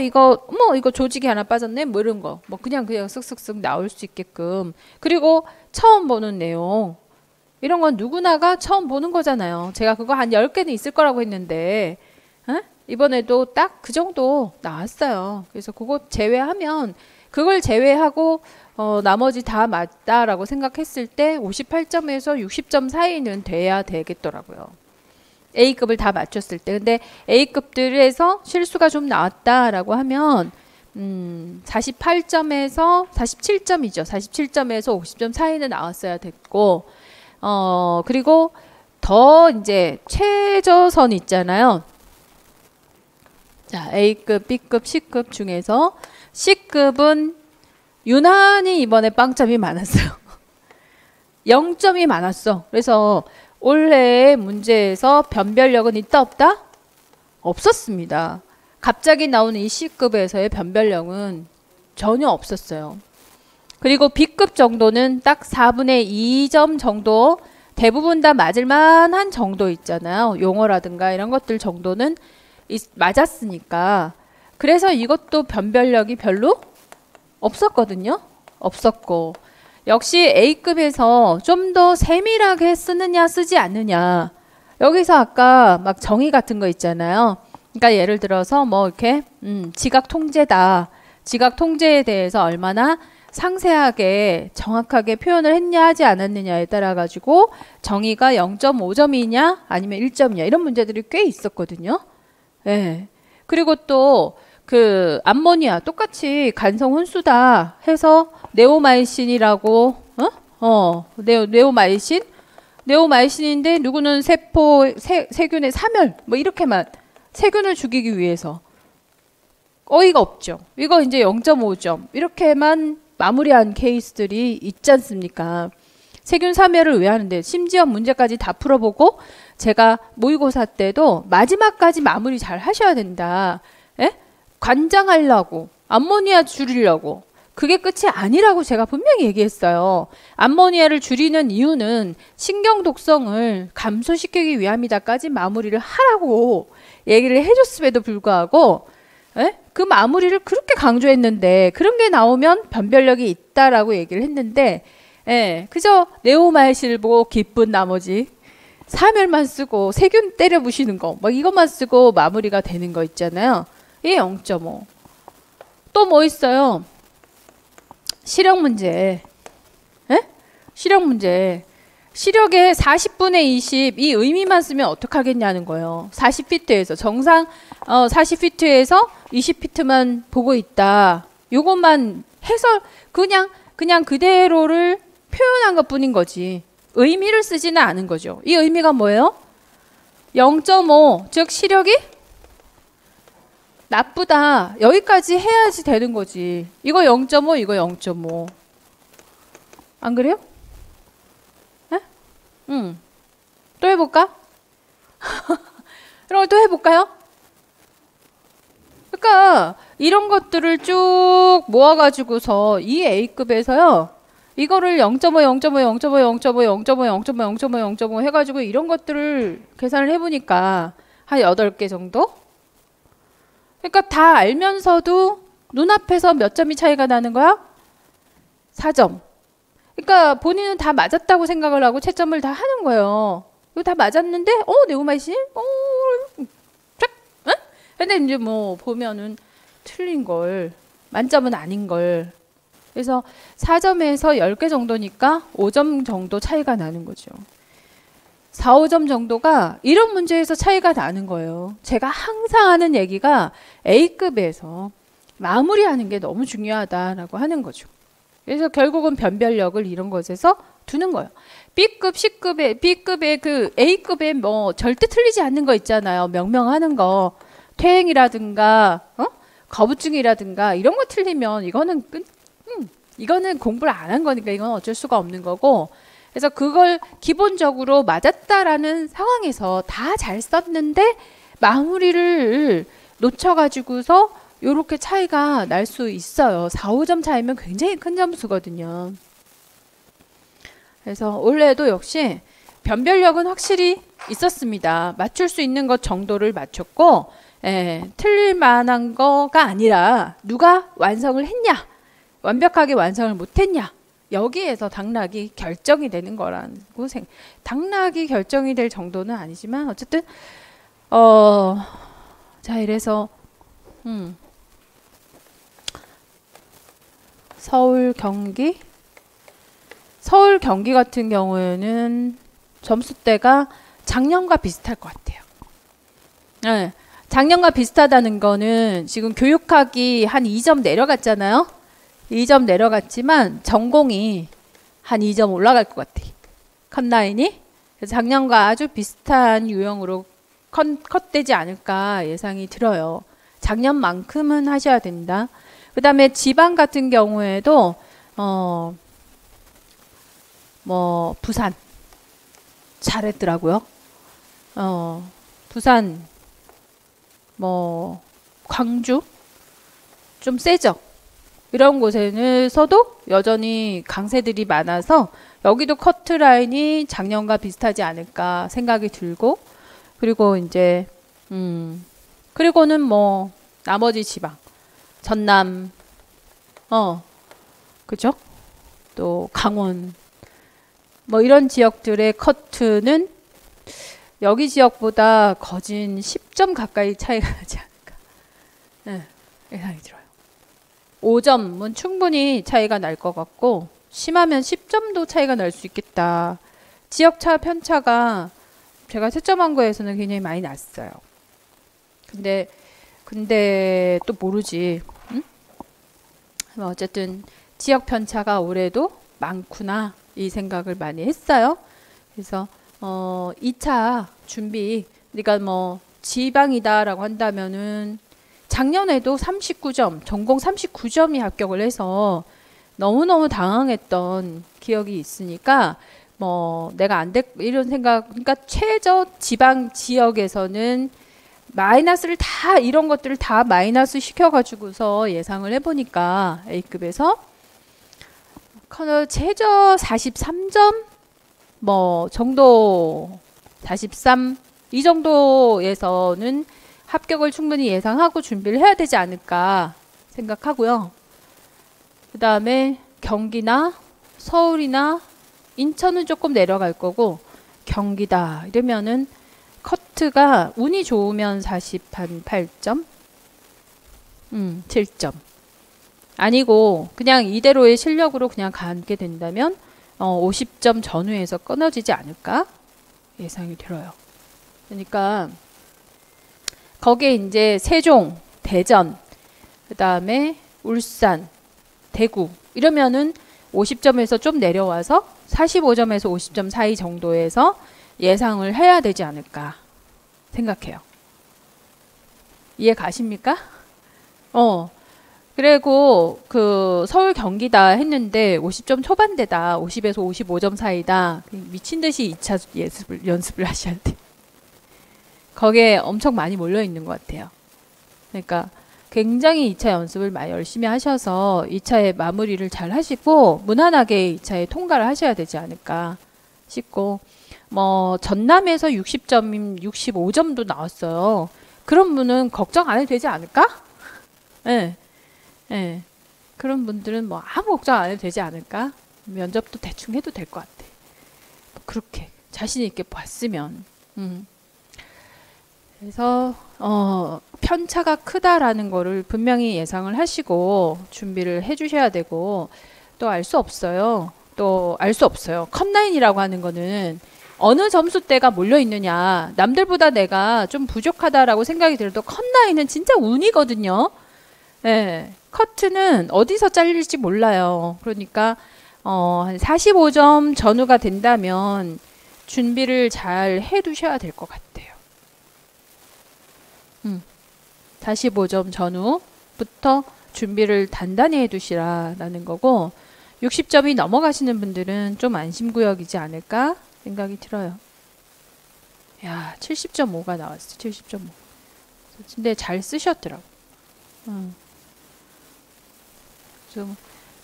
A: 이거 조직이 하나 빠졌네 뭐 이런 거 뭐 그냥 쓱쓱쓱 나올 수 있게끔. 그리고 처음 보는 내용 이런 건 누구나가 처음 보는 거잖아요. 제가 그거 한 10개는 있을 거라고 했는데 이번에도 딱 그 정도 나왔어요. 그래서 그거 제외하면 그걸 제외하고 나머지 다 맞다라고 생각했을 때 58점에서 60점 사이는 돼야 되겠더라고요. A급을 다 맞췄을 때. 근데 A급들에서 실수가 좀 나왔다라고 하면 48점에서 47점이죠. 47점에서 50점 사이는 나왔어야 됐고 그리고 더 이제 최저선 있잖아요. 자, A급, B급, C급 중에서 C급은 유난히 이번에 빵점이 많았어요. 0점이 많았어. 그래서 올해 문제에서 변별력은 있다 없다? 없었습니다. 갑자기 나오는 이 C급에서의 변별력은 전혀 없었어요. 그리고 B급 정도는 딱 4분의 2점 정도 대부분 다 맞을만한 정도 있잖아요. 용어라든가 이런 것들 정도는 맞았으니까. 그래서 이것도 변별력이 별로 없었거든요. 없었고 역시 A급에서 좀 더 세밀하게 쓰느냐 쓰지 않느냐 여기서 아까 막 정의 같은 거 있잖아요. 그러니까 예를 들어서 뭐 이렇게 지각 통제다. 지각 통제에 대해서 얼마나 상세하게 정확하게 표현을 했냐 하지 않았느냐에 따라 가지고 정의가 0.5점이냐 아니면 1점이냐 이런 문제들이 꽤 있었거든요. 예. 그리고 또 그 암모니아 똑같이 간성 혼수다 해서 네오마이신이라고 네오마이신인데 누구는 세균의 사멸 뭐 이렇게만 세균을 죽이기 위해서 어이가 없죠. 이거 이제 0.5점 이렇게만 마무리한 케이스들이 있지 않습니까? 세균 사멸을 왜 하는데 심지어 문제까지 다 풀어보고 제가 모의고사 때도 마지막까지 마무리 잘 하셔야 된다. 에? 관장하려고 암모니아 줄이려고 그게 끝이 아니라고 제가 분명히 얘기했어요. 암모니아를 줄이는 이유는 신경 독성을 감소시키기 위함이다까지 마무리를 하라고 얘기를 해줬음에도 불구하고 그 마무리를 그렇게 강조했는데 그런 게 나오면 변별력이 있다라고 얘기를 했는데 그저 네오말실보 기쁜 나머지 사멸만 쓰고 세균 때려 부시는 거 막 이것만 쓰고 마무리가 되는 거 있잖아요. 이게 0.5. 또 뭐 있어요? 시력 문제. 시력 문제. 시력의 40분의 20 이 의미만 쓰면 어떡하겠냐는 거예요. 40피트에서 정상 40피트에서 20피트만 보고 있다. 요것만 해서 그냥 그대로를 표현한 것뿐인 거지. 의미를 쓰지는 않은 거죠. 이 의미가 뭐예요? 0.5 즉 시력이 나쁘다. 여기까지 해야지 되는 거지. 이거 0.5 이거 0.5 안 그래요? 또 해볼까? 이런 걸 또 해볼까요? 그러니까 이런 것들을 쭉 모아가지고서 이 A급에서요. 이거를 0.5, 0.5, 0.5, 0.5, 0.5, 0.5, 0.5, 0.5 해가지고 이런 것들을 계산을 해보니까 한 8개 정도? 그러니까 다 알면서도 눈앞에서 몇 점이 차이가 나는 거야? 4점. 그러니까 본인은 다 맞았다고 생각을 하고 채점을 다 하는 거예요. 이거 다 맞았는데, 네오말신? 쫙? 응? 근데 이제 뭐 보면은 틀린 걸, 만점은 아닌 걸. 그래서 4점에서 10개 정도니까 5점 정도 차이가 나는 거죠. 4, 5점 정도가 이런 문제에서 차이가 나는 거예요. 제가 항상 하는 얘기가 A급에서 마무리하는 게 너무 중요하다라고 하는 거죠. 그래서 결국은 변별력을 이런 것에서 두는 거예요. B급, B급의 그 A급에 뭐 절대 틀리지 않는 거 있잖아요. 명명하는 거. 퇴행이라든가, 거부증이라든가 이런 거 틀리면 이거는 공부를 안 한 거니까 이건 어쩔 수가 없는 거고. 그래서 그걸 기본적으로 맞았다라는 상황에서 다 잘 썼는데 마무리를 놓쳐가지고서 요렇게 차이가 날 수 있어요. 4, 5점 차이면 굉장히 큰 점수거든요. 그래서 올해도 역시 변별력은 확실히 있었습니다. 맞출 수 있는 것 정도를 맞췄고 틀릴 만한 거가 아니라 누가 완성을 했냐 완벽하게 완성을 못했냐 여기에서 당락이 결정이 되는 거라고 당락이 결정이 될 정도는 아니지만 어쨌든 자 이래서 서울 경기 같은 경우에는 점수대가 작년과 비슷할 것 같아요. 네, 작년과 비슷하다는 거는 지금 교육학이 한 2점 내려갔잖아요. 2점 내려갔지만 전공이 한 2점 올라갈 것 같아. 컷라인이. 그래서 작년과 아주 비슷한 유형으로 컷되지 않을까 예상이 들어요. 작년만큼은 하셔야 된다. 그 다음에 지방 같은 경우에도 뭐 부산 잘했더라고요. 부산 뭐 광주 좀 세죠. 이런 곳에서도 여전히 강세들이 많아서 여기도 커트라인이 작년과 비슷하지 않을까 생각이 들고 그리고 이제 그리고는 뭐 나머지 지방 전남 그죠? 또 강원 뭐 이런 지역들의 커트는 여기 지역보다 거진 10점 가까이 차이가 나지 않을까 예상이 들어요. 5점은 충분히 차이가 날 것 같고 심하면 10점도 차이가 날 수 있겠다. 지역차 편차가 제가 채점한 거에서는 굉장히 많이 났어요. 근데 또 모르지. 응? 어쨌든 지역 편차가 올해도 많구나 이 생각을 많이 했어요. 그래서 2차 준비 그러니까 뭐 지방이다라고 한다면은 작년에도 39점 전공 39점이 합격을 해서 너무너무 당황했던 기억이 있으니까 뭐 내가 안 될 이런 생각, 그러니까 최저 지방 지역에서는 마이너스를 다 이런 것들을 다 마이너스 시켜가지고서 예상을 해보니까 A급에서 최저 43점 뭐 정도 43 이 정도에서는 합격을 충분히 예상하고 준비를 해야 되지 않을까 생각하고요. 그 다음에 경기나 서울이나 인천은 조금 내려갈 거고 경기다 이러면은 커트가 운이 좋으면 48점 7점 아니고 그냥 이대로의 실력으로 그냥 가게 된다면 50점 전후에서 끊어지지 않을까 예상이 들어요. 그러니까 거기에 이제 세종, 대전, 그 다음에 울산, 대구 이러면은 50점에서 좀 내려와서 45점에서 50점 사이 정도에서 예상을 해야 되지 않을까 생각해요. 이해 가십니까? 그리고 그 서울 경기다 했는데 50점 초반대다. 50에서 55점 사이다. 미친 듯이 2차 연습을 하셔야 돼. 거기에 엄청 많이 몰려 있는 것 같아요. 그러니까 굉장히 2차 연습을 많이 열심히 하셔서 2차의 마무리를 잘 하시고 무난하게 2차에 통과를 하셔야 되지 않을까 싶고 뭐 전남에서 60점, 65점도 나왔어요. 그런 분은 걱정 안 해도 되지 않을까? 네. 네. 그런 분들은 뭐 아무 걱정 안 해도 되지 않을까? 면접도 대충 해도 될 것 같아. 그렇게 자신 있게 봤으면. 그래서 편차가 크다라는 거를 분명히 예상을 하시고 준비를 해주셔야 되고 또 알 수 없어요. 또 알 수 없어요. 컵라인이라고 하는 거는 어느 점수대가 몰려 있느냐. 남들보다 내가 좀 부족하다라고 생각이 들어도 컵라인은 진짜 운이거든요. 네. 커트는 어디서 잘릴지 몰라요. 그러니까 한 45점 전후가 된다면 준비를 잘 해두셔야 될 것 같아요. 45점 전후부터 준비를 단단히 해두시라라는 거고 60점이 넘어가시는 분들은 좀 안심구역이지 않을까 생각이 들어요. 야, 70.5가 나왔어. 70.5. 근데 잘 쓰셨더라고. 좀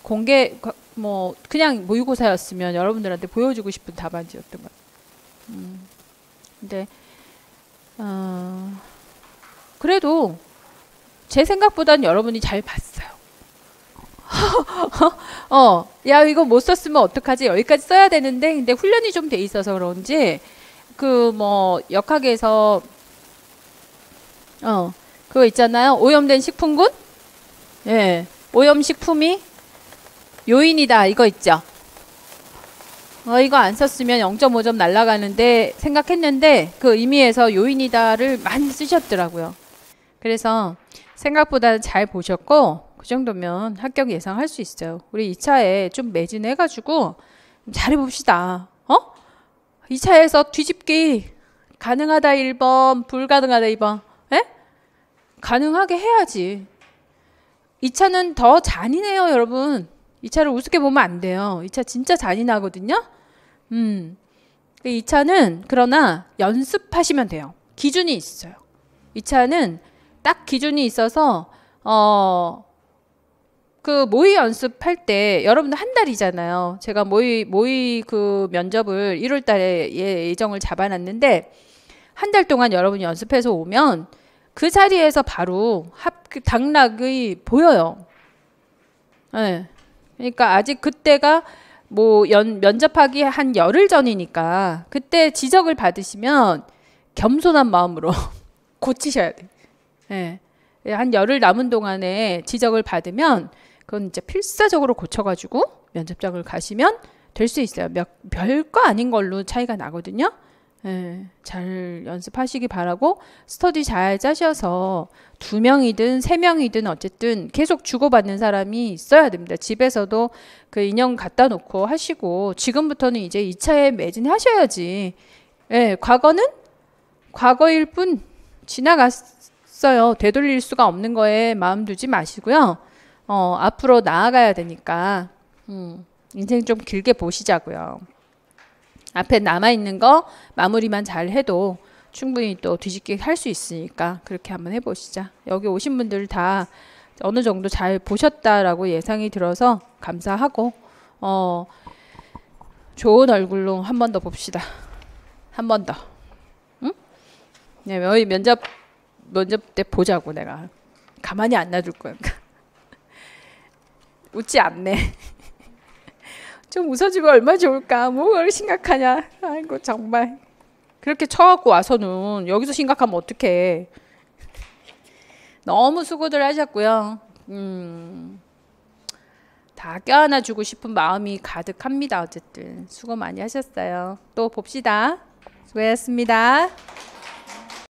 A: 공개 뭐 그냥 모의고사였으면 여러분들한테 보여주고 싶은 답안지였던 것 같아요. 근데 그래도 제 생각보다는 여러분이 잘 봤어요. 야 이거 못 썼으면 어떡하지? 여기까지 써야 되는데 근데 훈련이 좀 돼 있어서 그런지 그 뭐 역학에서 그거 있잖아요. 오염된 식품군? 예. 오염식품이 요인이다. 이거 있죠. 이거 안 썼으면 0.5점 날아가는데 생각했는데 그 의미에서 요인이다를 많이 쓰셨더라고요. 그래서 생각보다 잘 보셨고 그 정도면 합격 예상할 수 있어요. 우리 2차에 좀 매진해가지고 잘해봅시다. 2차에서 뒤집기 가능하다 1번, 불가능하다 2번. 에? 가능하게 해야지. 2차는 더 잔인해요, 여러분. 2차를 우습게 보면 안 돼요. 2차 진짜 잔인하거든요. 2차는 그러나 연습하시면 돼요. 기준이 있어요. 2차는 딱 기준이 있어서 그 모의 연습할 때 여러분들 한 달이잖아요. 제가 모의 그 면접을 1월 달에 예정을 잡아놨는데 한 달 동안 여러분이 연습해서 오면 그 자리에서 바로 당락이 보여요. 네. 그러니까 아직 그때가 뭐 면접하기 한 열흘 전이니까 그때 지적을 받으시면 겸손한 마음으로 고치셔야 돼요. 네. 한 열흘 남은 동안에 지적을 받으면 그건 이제 필사적으로 고쳐가지고 면접장을 가시면 될 수 있어요. 별거 아닌 걸로 차이가 나거든요. 네, 잘 연습하시기 바라고 스터디 잘 짜셔서 2명이든 3명이든 어쨌든 계속 주고받는 사람이 있어야 됩니다. 집에서도 그 인형 갖다 놓고 하시고 지금부터는 이제 2차에 매진하셔야지. 네, 과거는 과거일 뿐 지나갔어요. 되돌릴 수가 없는 거에 마음 두지 마시고요. 앞으로 나아가야 되니까 인생 좀 길게 보시자고요. 앞에 남아있는 거 마무리만 잘 해도 충분히 또 뒤집기 할 수 있으니까 그렇게 한번 해보시자. 여기 오신 분들 다 어느 정도 잘 보셨다라고 예상이 들어서 감사하고 좋은 얼굴로 한 번 더 봅시다. 한 번 더. 응? 네, 여기 면접 때 보자고 내가. 가만히 안 놔둘 거야. 웃지 않네. 좀 웃어주면 얼마나 좋을까. 뭘 심각하냐. 아이고 정말. 그렇게 쳐갖고 와서는 여기서 심각하면 어떡해. 너무 수고들 하셨고요. 다 껴안아주고 싶은 마음이 가득합니다. 어쨌든 수고 많이 하셨어요. 또 봅시다. 수고하셨습니다.